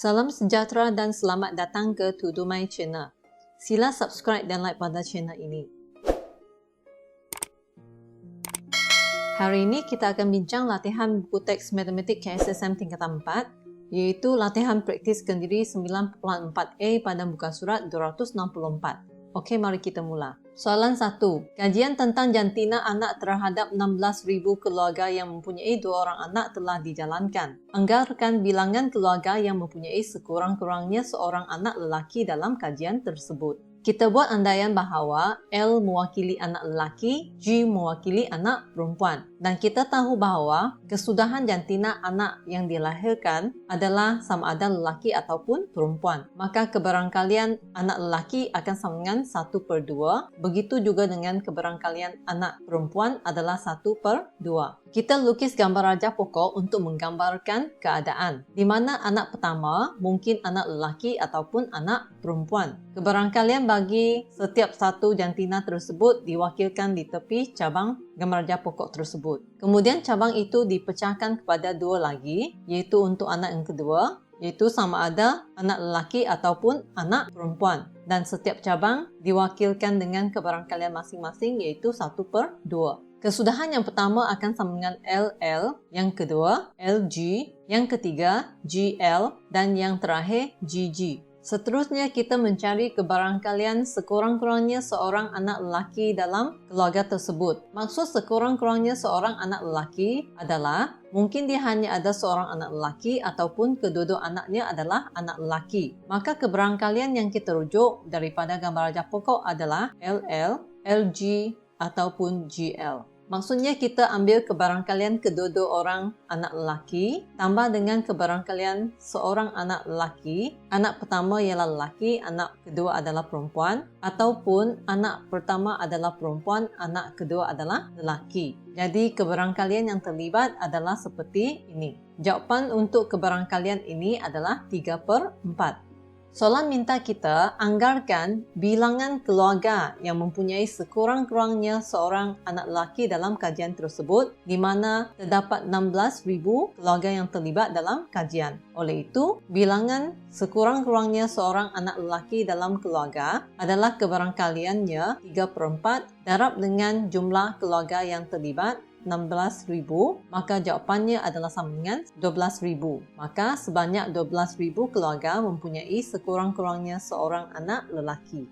Salam sejahtera dan selamat datang ke To Do My Channel. Sila subscribe dan like pada channel ini. Hari ini kita akan bincang latihan buku teks matematik KSSM tingkatan 4, iaitu latihan praktis kendiri 9.4a pada muka surat 264. Okey, mari kita mula. Soalan 1. Kajian tentang jantina anak terhadap 16,000 keluarga yang mempunyai 2 orang anak telah dijalankan. Anggarkan bilangan keluarga yang mempunyai sekurang-kurangnya seorang anak lelaki dalam kajian tersebut. Kita buat andaian bahawa L mewakili anak lelaki, G mewakili anak perempuan. Dan kita tahu bahawa kesudahan jantina anak yang dilahirkan adalah sama ada lelaki ataupun perempuan. Maka kebarangkalian anak lelaki akan sama dengan 1/2. Begitu juga dengan kebarangkalian anak perempuan adalah 1/2. Kita lukis gambar rajah pokok untuk menggambarkan keadaan, di mana anak pertama mungkin anak lelaki ataupun anak perempuan. Kebarangkalian bagi setiap satu jantina tersebut diwakilkan di tepi cabang gambar rajah pokok tersebut. Kemudian cabang itu dipecahkan kepada 2 lagi, iaitu untuk anak yang kedua, iaitu sama ada anak lelaki ataupun anak perempuan. Dan setiap cabang diwakilkan dengan kebarangkalian masing-masing, iaitu 1/2. Kesudahan yang pertama akan sama dengan LL, yang kedua LG, yang ketiga GL, dan yang terakhir GG. Seterusnya kita mencari kebarangkalian sekurang-kurangnya seorang anak lelaki dalam keluarga tersebut. Maksud sekurang-kurangnya seorang anak lelaki adalah mungkin dia hanya ada seorang anak lelaki ataupun kedua-dua anaknya adalah anak lelaki. Maka kebarangkalian yang kita rujuk daripada gambar rajah pokok adalah LL, LG, ataupun GL. Maksudnya kita ambil kebarangkalian kedua-dua orang anak lelaki tambah dengan kebarangkalian seorang anak lelaki. Anak pertama ialah lelaki, anak kedua adalah perempuan, ataupun anak pertama adalah perempuan, anak kedua adalah lelaki. Jadi kebarangkalian yang terlibat adalah seperti ini. Jawapan untuk kebarangkalian ini adalah 3/4. Soalan minta kita anggarkan bilangan keluarga yang mempunyai sekurang-kurangnya seorang anak lelaki dalam kajian tersebut, di mana terdapat 16,000 keluarga yang terlibat dalam kajian. Oleh itu, bilangan sekurang-kurangnya seorang anak lelaki dalam keluarga adalah kebarangkaliannya 3/4 darab dengan jumlah keluarga yang terlibat 16,000, maka jawapannya adalah sama dengan 12,000. Maka sebanyak 12,000 keluarga mempunyai sekurang-kurangnya seorang anak lelaki.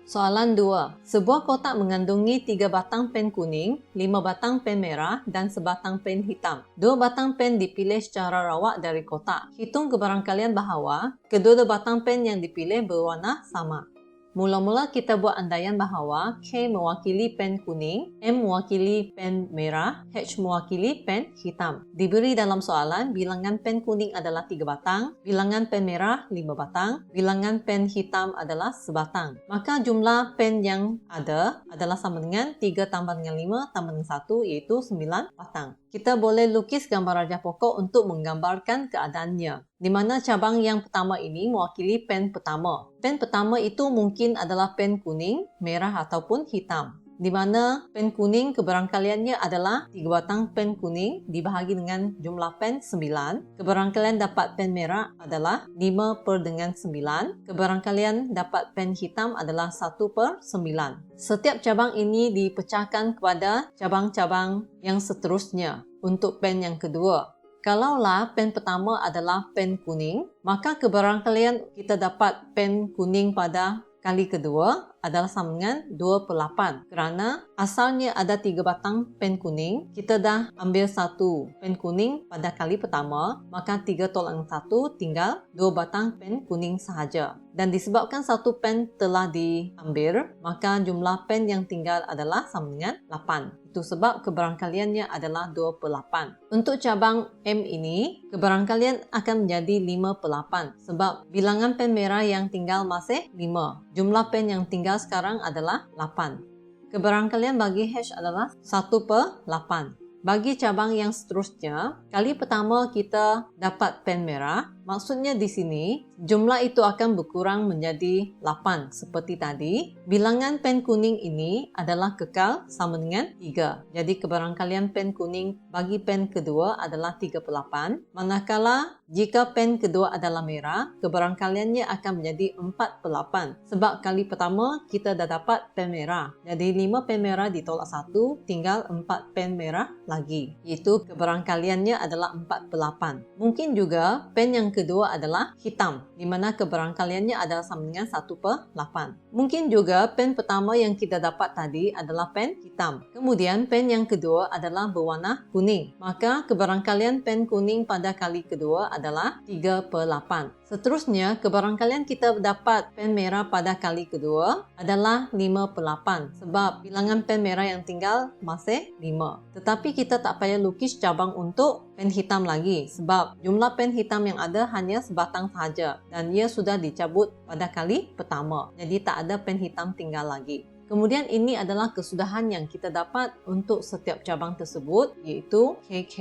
Soalan 2. Sebuah kotak mengandungi 3 batang pen kuning, 5 batang pen merah, dan sebatang pen hitam. 2 batang pen dipilih secara rawak dari kotak. Hitung kebarangkalian bahawa kedua-dua batang pen yang dipilih berwarna sama. Mula-mula kita buat andaian bahawa K mewakili pen kuning, M mewakili pen merah, H mewakili pen hitam. Diberi dalam soalan, bilangan pen kuning adalah 3 batang, bilangan pen merah 5 batang, bilangan pen hitam adalah sebatang. Maka jumlah pen yang ada adalah sama dengan 3 tambah dengan 5 tambah dengan 1, iaitu 9 batang. Kita boleh lukis gambar rajah pokok untuk menggambarkan keadaannya, di mana cabang yang pertama ini mewakili pen pertama. Pen pertama itu mungkin adalah pen kuning, merah ataupun hitam. Di mana pen kuning kebarangkaliannya adalah 3 batang pen kuning dibahagi dengan jumlah pen 9. Kebarangkalian dapat pen merah adalah 5/9. Kebarangkalian dapat pen hitam adalah 1/9. Setiap cabang ini dipecahkan kepada cabang-cabang yang seterusnya untuk pen yang kedua. Kalaulah pen pertama adalah pen kuning, maka kebarangkalian kita dapat pen kuning pada kali kedua adalah sama dengan 2/8. Kerana asalnya ada 3 batang pen kuning, kita dah ambil 1 pen kuning pada kali pertama, maka 3 tolak 1 tinggal 2 batang pen kuning sahaja. Dan disebabkan 1 pen telah diambil, maka jumlah pen yang tinggal adalah sama dengan 8. Itu sebab kebarangkaliannya adalah 2/8. Untuk cabang M ini, kebarangkalian akan menjadi 5/8 sebab bilangan pen merah yang tinggal masih 5. Jumlah pen yang tinggal sekarang adalah 8. Kebarangkalian bagi H adalah 1/8. Bagi cabang yang seterusnya, kali pertama kita dapat pen merah, Maksudnya di sini, jumlah itu akan berkurang menjadi 8 seperti tadi. Bilangan pen kuning ini adalah kekal sama dengan 3. Jadi kebarangkalian pen kuning bagi pen kedua adalah 38. Manakala jika pen kedua adalah merah, kebarangkaliannya akan menjadi 48. Sebab kali pertama kita dah dapat pen merah. Jadi 5 pen merah ditolak 1, tinggal 4 pen merah lagi. Itu kebarangkaliannya adalah 48. Mungkin juga pen yang kedua adalah hitam, di mana kebarangkaliannya adalah sama dengan 1/8. Mungkin juga pen pertama yang kita dapat tadi adalah pen hitam. Kemudian pen yang kedua adalah berwarna kuning. Maka kebarangkalian pen kuning pada kali kedua adalah 3/8. Seterusnya, kebarangkalian kita dapat pen merah pada kali kedua adalah 5/8. Sebab bilangan pen merah yang tinggal masih 5. Tetapi kita tak payah lukis cabang untuk pen hitam lagi. Sebab jumlah pen hitam yang ada hanya sebatang sahaja. Dan ia sudah dicabut pada kali pertama. Jadi tak ada pen hitam tinggal lagi. Kemudian ini adalah kesudahan yang kita dapat untuk setiap cabang tersebut, iaitu KK,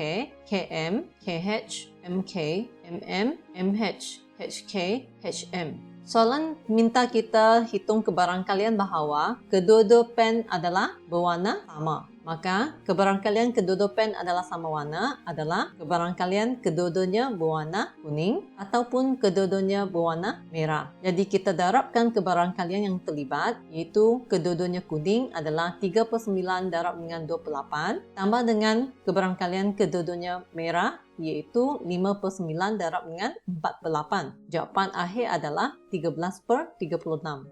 KM, KH, MK, MM, MH, HK, HM. Soalan minta kita hitung kebarangkalian bahawa kedua-dua pen adalah berwarna sama. Maka kebarangkalian kedua-dua pen adalah sama warna adalah kebarangkalian kedua-duanya berwarna kuning ataupun kedua-duanya berwarna merah. Jadi kita darabkan kebarangkalian yang terlibat, iaitu kedua-duanya kuning adalah 3/9 darab dengan 28 tambah dengan kebarangkalian kedua-duanya merah, iaitu 5/9 darab dengan 48. Jawapan akhir adalah 13/36.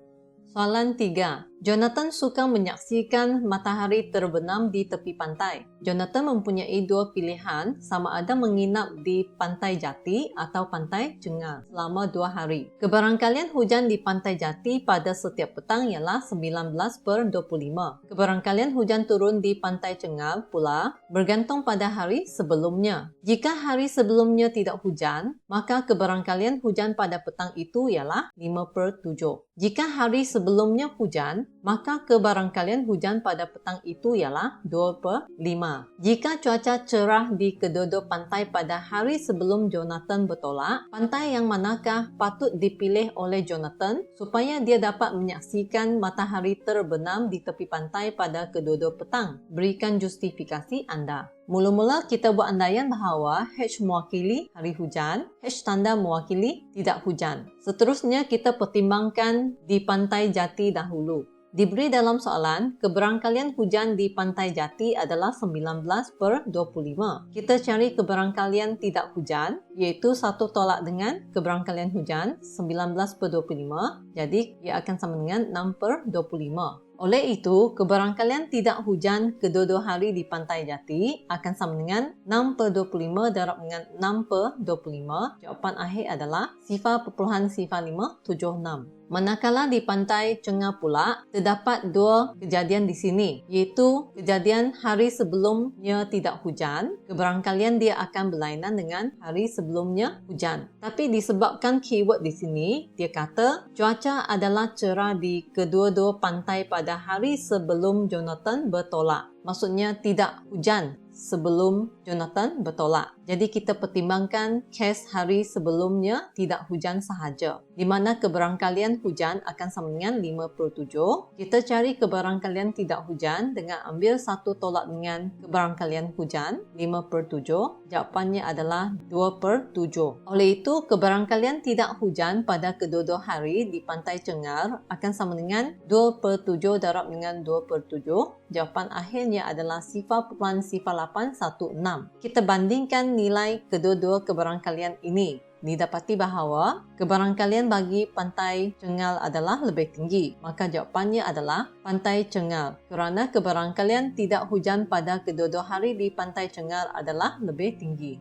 Soalan 3. Jonathan suka menyaksikan matahari terbenam di tepi pantai. Jonathan mempunyai dua pilihan, sama ada menginap di Pantai Jati atau Pantai Cengal selama 2 hari. Kebarangkalian hujan di Pantai Jati pada setiap petang ialah 19/25. Kebarangkalian hujan turun di Pantai Cengal pula bergantung pada hari sebelumnya. Jika hari sebelumnya tidak hujan, maka kebarangkalian hujan pada petang itu ialah 5/7. Jika hari sebelumnya hujan, maka kebarangkalian hujan pada petang itu ialah 2/5. Jika cuaca cerah di kedua-dua pantai pada hari sebelum Jonathan bertolak, pantai yang manakah patut dipilih oleh Jonathan supaya dia dapat menyaksikan matahari terbenam di tepi pantai pada kedua-dua petang? Berikan justifikasi anda. Mula-mula kita buat andaian bahawa H mewakili hari hujan, H tanda mewakili tidak hujan. Seterusnya kita pertimbangkan di Pantai Jati dahulu. Diberi dalam soalan, kebarangkalian hujan di Pantai Jati adalah 19/25. Kita cari kebarangkalian tidak hujan, iaitu 1 tolak dengan kebarangkalian hujan 19/25. Jadi, ia akan sama dengan 6/25. Oleh itu, kebarangkalian tidak hujan kedua-dua hari di Pantai Jati akan sama dengan 6/25 darab dengan 6/25. Jawapan akhir adalah 0.0576. Manakala di Pantai Cengal pula, terdapat 2 kejadian di sini, iaitu kejadian hari sebelumnya tidak hujan, kebarangkalian dia akan berlainan dengan hari sebelumnya hujan. Tapi disebabkan keyword di sini, dia kata cuaca adalah cerah di kedua-dua pantai pada hari sebelum Jonathan bertolak. Maksudnya tidak hujan sebelum Jonathan bertolak. Jadi kita pertimbangkan kes hari sebelumnya tidak hujan sahaja, di mana kebarangkalian hujan akan sama dengan 5/7. Kita cari kebarangkalian tidak hujan dengan ambil 1 tolak dengan kebarangkalian hujan 5/7. Jawapannya adalah 2/7. Oleh itu, kebarangkalian tidak hujan pada kedua-dua hari di Pantai Cengal akan sama dengan 2/7 darab dengan 2/7. Jawapan akhirnya adalah 0.0816. Kita bandingkan nilai kedua-dua kebarangkalian ini. Didapati bahawa kebarangkalian bagi Pantai Cengal adalah lebih tinggi. Maka jawapannya adalah Pantai Cengal. Kerana kebarangkalian tidak hujan pada kedua-dua hari di Pantai Cengal adalah lebih tinggi.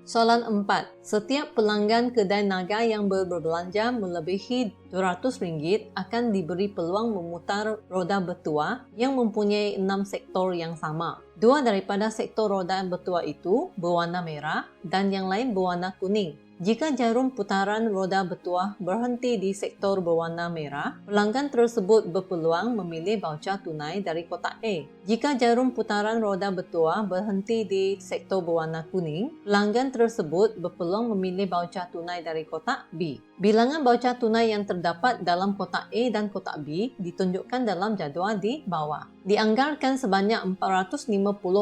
Soalan 4. Setiap pelanggan kedai naga yang berbelanja melebihi RM200 akan diberi peluang memutar roda bertuah yang mempunyai 6 sektor yang sama. 2 daripada sektor roda bertuah itu berwarna merah dan yang lain berwarna kuning. Jika jarum putaran roda bertuah berhenti di sektor berwarna merah, pelanggan tersebut berpeluang memilih baucer tunai dari kotak A. Jika jarum putaran roda bertuah berhenti di sektor berwarna kuning, pelanggan tersebut berpeluang memilih baucer tunai dari kotak B. Bilangan baucer tunai yang terdapat dalam kotak A dan kotak B ditunjukkan dalam jadual di bawah. Dianggarkan sebanyak 450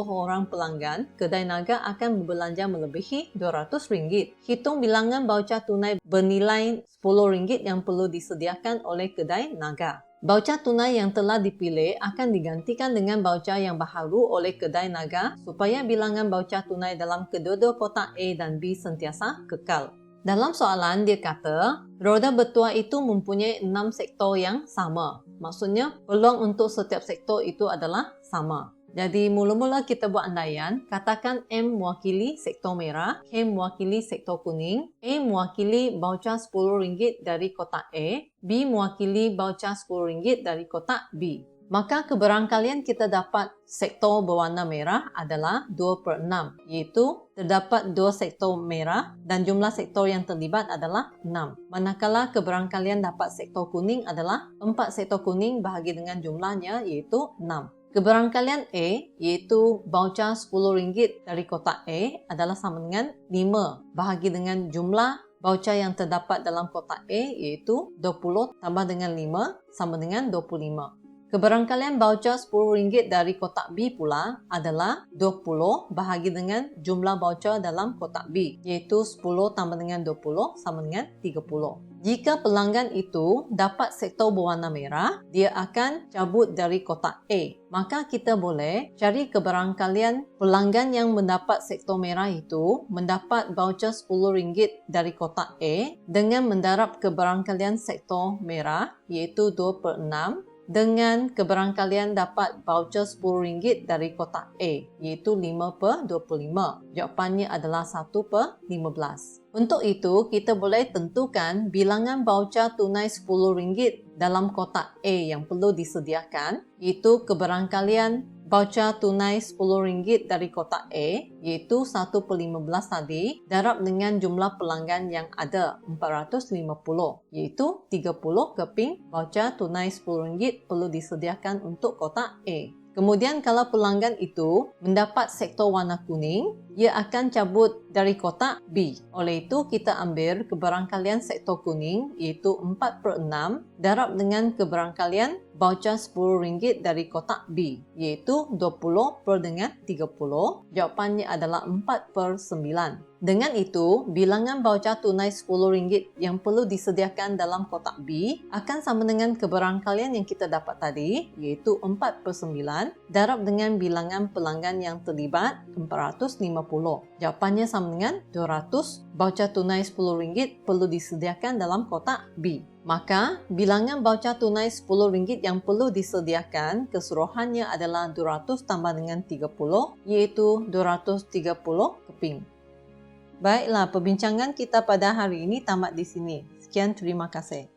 orang pelanggan, kedai Naga akan berbelanja melebihi RM200. Hitung bilangan baucer tunai bernilai RM10 yang perlu disediakan oleh kedai Naga. Baucer tunai yang telah dipilih akan digantikan dengan baucer yang baharu oleh kedai Naga supaya bilangan baucer tunai dalam kedua-dua kotak A dan B sentiasa kekal. Dalam soalan, dia kata, roda bertuah itu mempunyai 6 sektor yang sama. Maksudnya, peluang untuk setiap sektor itu adalah sama. Jadi, mula-mula kita buat andaian, katakan M mewakili sektor merah, K mewakili sektor kuning, A mewakili baucer RM10 dari kotak A, B mewakili baucer RM10 dari kotak B. Maka keberangkalian kita dapat sektor berwarna merah adalah 2/6, iaitu terdapat 2 sektor merah dan jumlah sektor yang terlibat adalah 6. Manakala keberangkalian dapat sektor kuning adalah 4 sektor kuning bahagi dengan jumlahnya iaitu 6. Keberangkalian A iaitu baucer RM10 dari kotak A adalah sama dengan 5 bahagi dengan jumlah baucer yang terdapat dalam kotak A iaitu 20 tambah dengan 5 sama dengan 25. Keberangkalian baucer RM10 dari kotak B pula adalah 20 bahagi dengan jumlah baucer dalam kotak B, iaitu 10 tambah dengan 20 sama dengan 30. Jika pelanggan itu dapat sektor berwarna merah, dia akan cabut dari kotak A. Maka kita boleh cari keberangkalian pelanggan yang mendapat sektor merah itu mendapat baucer RM10 dari kotak A dengan mendarab keberangkalian sektor merah, iaitu 2/6, dengan keberangkalian dapat baucer RM10 dari kotak A, iaitu 5/25. Jawapannya adalah 1/15. Untuk itu, kita boleh tentukan bilangan baucer tunai RM10 dalam kotak A yang perlu disediakan, iaitu keberangkalian baucer tunai RM10 dari kotak A, iaitu 1/15 tadi, darab dengan jumlah pelanggan yang ada, 450, iaitu 30 keping baucer tunai RM10 perlu disediakan untuk kotak A. Kemudian kalau pelanggan itu mendapat sektor warna kuning, ia akan cabut dari kotak B. Oleh itu, kita ambil keberangkalian sektor kuning iaitu 4/6 darab dengan keberangkalian baucer RM10 dari kotak B, iaitu 20 per dengan 30. Jawapannya adalah 4/9. Dengan itu, bilangan baucer tunai RM10 yang perlu disediakan dalam kotak B akan sama dengan keberangkalian yang kita dapat tadi, iaitu 4/9 darab dengan bilangan pelanggan yang terlibat 450. Jawapannya sama dengan 200. Baucer tunai RM10 perlu disediakan dalam kotak B. Maka, bilangan baucer tunai RM10 yang perlu disediakan keseluruhannya adalah 200 tambah dengan 30, iaitu 230 keping. Baiklah, perbincangan kita pada hari ini tamat di sini. Sekian, terima kasih.